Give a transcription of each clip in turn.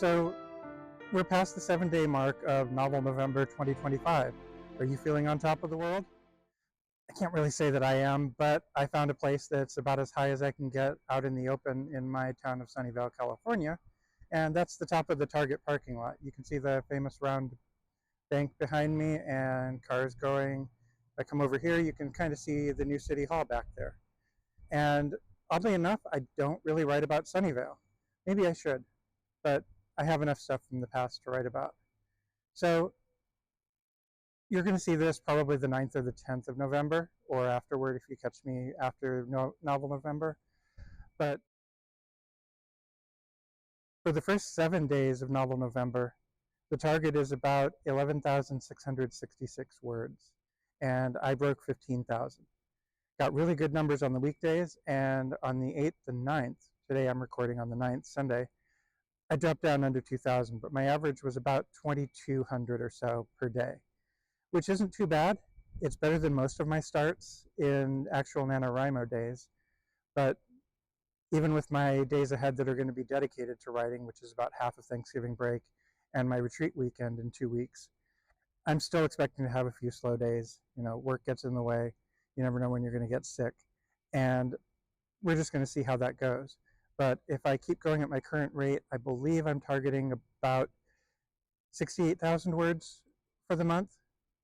So we're past the 7-day mark of Novel November 2025. Are you feeling on top of the world? I can't really say that I am, but I found a place that's about as high as I can get out in the open in my town of Sunnyvale, California. And that's the top of the Target parking lot. You can see the famous round bank behind me and cars going. If I come over here, you can kind of see the new City Hall back there. And oddly enough, I don't really write about Sunnyvale. Maybe I should, but I have enough stuff from the past to write about. So you're going to see this probably the 9th or the 10th of November, or afterward if you catch me after Novel November. But for the first 7 days of Novel November, the target is about 11,666 words, and I broke 15,000. Got really good numbers on the weekdays, and on the 8th and 9th, today I'm recording on the 9th, Sunday, I dropped down under 2,000, but my average was about 2,200 or so per day, which isn't too bad. It's better than most of my starts in actual NaNoWriMo days, but even with my days ahead that are going to be dedicated to writing, which is about half of Thanksgiving break and my retreat weekend in 2 weeks, I'm still expecting to have a few slow days. You know, work gets in the way. You never know when you're going to get sick. And we're just going to see how that goes. But if I keep going at my current rate, I believe I'm targeting about 68,000 words for the month,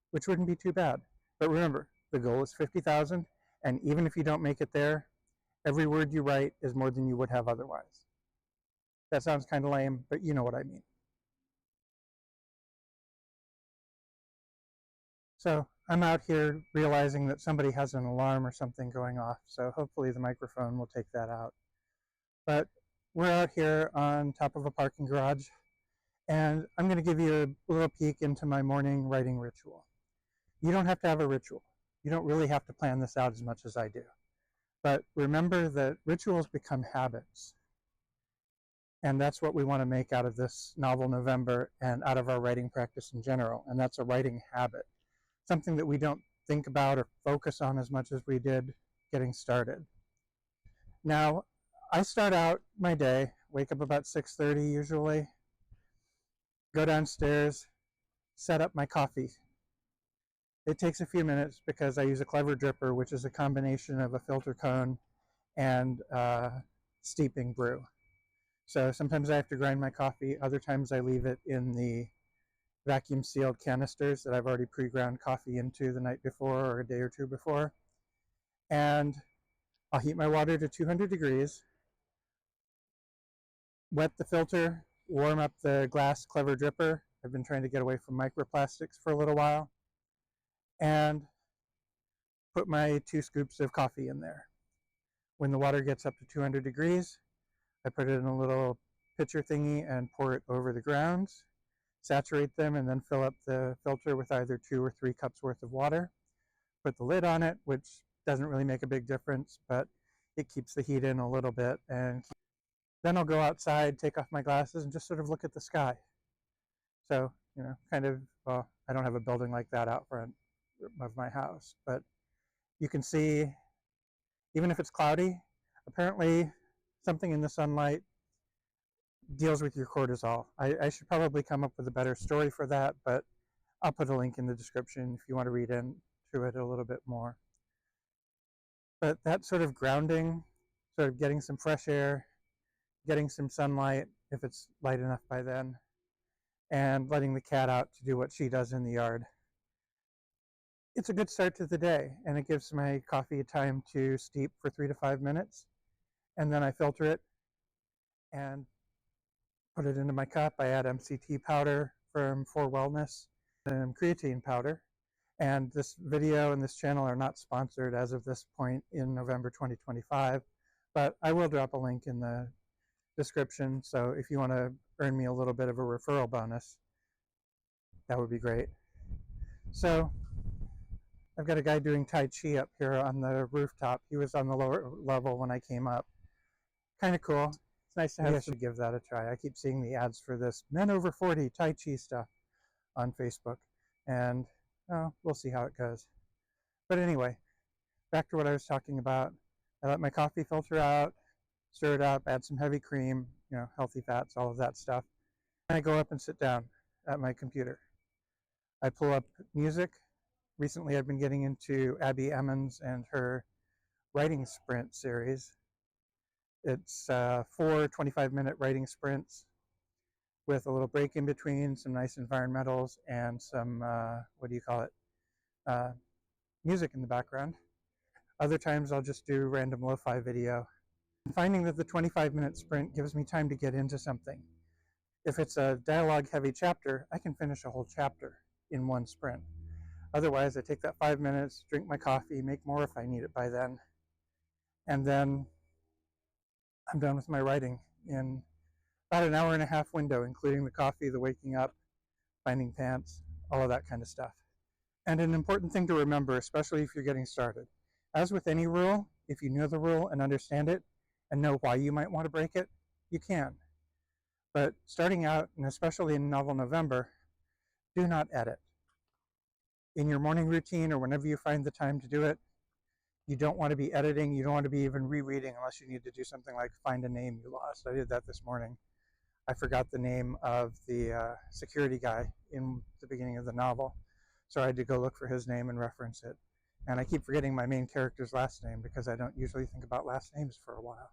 which wouldn't be too bad. But remember, the goal is 50,000, and even if you don't make it there, every word you write is more than you would have otherwise. That sounds kind of lame, but you know what I mean. So I'm out here realizing that somebody has an alarm or something going off, so hopefully the microphone will take that out. But we're out here on top of a parking garage, and I'm going to give you a little peek into my morning writing ritual. You don't have to have a ritual. You don't really have to plan this out as much as I do. But remember that rituals become habits. And that's what we want to make out of this Novel November and out of our writing practice in general. And that's a writing habit, something that we don't think about or focus on as much as we did getting started. Now, I start out my day, wake up about 6:30 usually, go downstairs, set up my coffee. It takes a few minutes because I use a clever dripper, which is a combination of a filter cone and steeping brew. So sometimes I have to grind my coffee. Other times I leave it in the vacuum sealed canisters that I've already pre-ground coffee into the night before or a day or two before. And I'll heat my water to 200 degrees, wet the filter, warm up the glass clever dripper. I've been trying to get away from microplastics for a little while. And put my 2 scoops of coffee in there. When the water gets up to 200 degrees, I put it in a little pitcher thingy and pour it over the grounds, saturate them, and then fill up the filter with either 2 or 3 cups worth of water. Put the lid on it, which doesn't really make a big difference, but it keeps the heat in a little bit. And then I'll go outside, take off my glasses, and just sort of look at the sky. So, you know, kind of, well, I don't have a building like that out front of my house, but you can see, even if it's cloudy, apparently something in the sunlight deals with your cortisol. I should probably come up with a better story for that, but I'll put a link in the description if you want to read into it a little bit more. But that sort of grounding, sort of getting some fresh air, getting some sunlight, if it's light enough by then, and letting the cat out to do what she does in the yard. It's a good start to the day, and it gives my coffee time to steep for 3 to 5 minutes, and then I filter it and put it into my cup. I add MCT powder from For Wellness and creatine powder. And this video and this channel are not sponsored as of this point in November 2025, but I will drop a link in the description. So if you want to earn me a little bit of a referral bonus, that would be great. So I've got a guy doing Tai Chi up here on the rooftop. He was on the lower level when I came up. Kind of cool. It's nice to have. I should give that a try. I keep seeing the ads for this men over 40 Tai Chi stuff on Facebook, and we'll see how it goes. But anyway, back to what I was talking about. I let my coffee filter out, stir it up, add some heavy cream, you know, healthy fats, all of that stuff. I go up and sit down at my computer. I pull up music. Recently, I've been getting into Abby Emmons and her writing sprint series. It's 4 25-minute writing sprints with a little break in between, some nice environmentals, and some, uh, music in the background. Other times I'll just do random lo-fi video. I'm finding that the 25-minute sprint gives me time to get into something. If it's a dialogue-heavy chapter, I can finish a whole chapter in one sprint. Otherwise, I take that 5 minutes, drink my coffee, make more if I need it by then, and then I'm done with my writing in about an hour and a half window, including the coffee, the waking up, finding pants, all of that kind of stuff. And an important thing to remember, especially if you're getting started, as with any rule, if you know the rule and understand it and know why you might want to break it, you can. But starting out, and especially in Novel November, do not edit. In your morning routine or whenever you find the time to do it, you don't want to be editing. You don't want to be even rereading unless you need to do something like find a name you lost. I did that this morning. I forgot the name of the security guy in the beginning of the novel, so I had to go look for his name and reference it. And I keep forgetting my main character's last name because I don't usually think about last names for a while.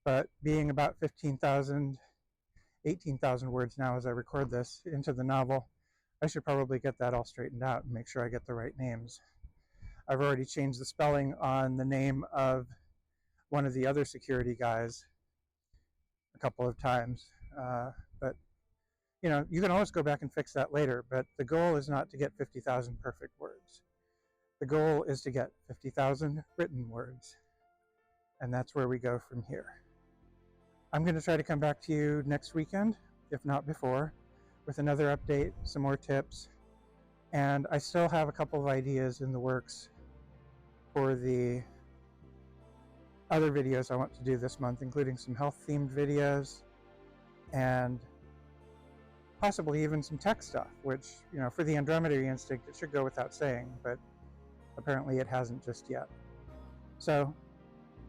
But being about 15,000, 18,000 words now as I record this into the novel, I should probably get that all straightened out and make sure I get the right names. I've already changed the spelling on the name of one of the other security guys a couple of times, but you know, you can always go back and fix that later, but the goal is not to get 50,000 perfect words. The goal is to get 50,000 written words, and that's where we go from here. I'm going to try to come back to you next weekend, if not before, with another update, some more tips, and I still have a couple of ideas in the works for the other videos I want to do this month, including some health-themed videos and possibly even some tech stuff, which, you know, for the Andromeda Instinct, it should go without saying, but apparently it hasn't just yet. So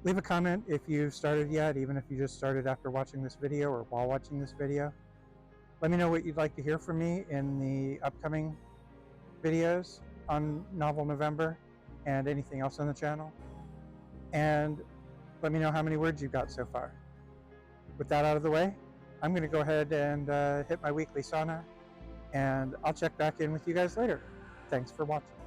leave a comment if you've started yet, even if you just started after watching this video or while watching this video. Let me know what you'd like to hear from me in the upcoming videos on Novel November and anything else on the channel. And let me know how many words you've got so far. With that out of the way, I'm going to go ahead and hit my weekly sauna, and I'll check back in with you guys later. Thanks for watching.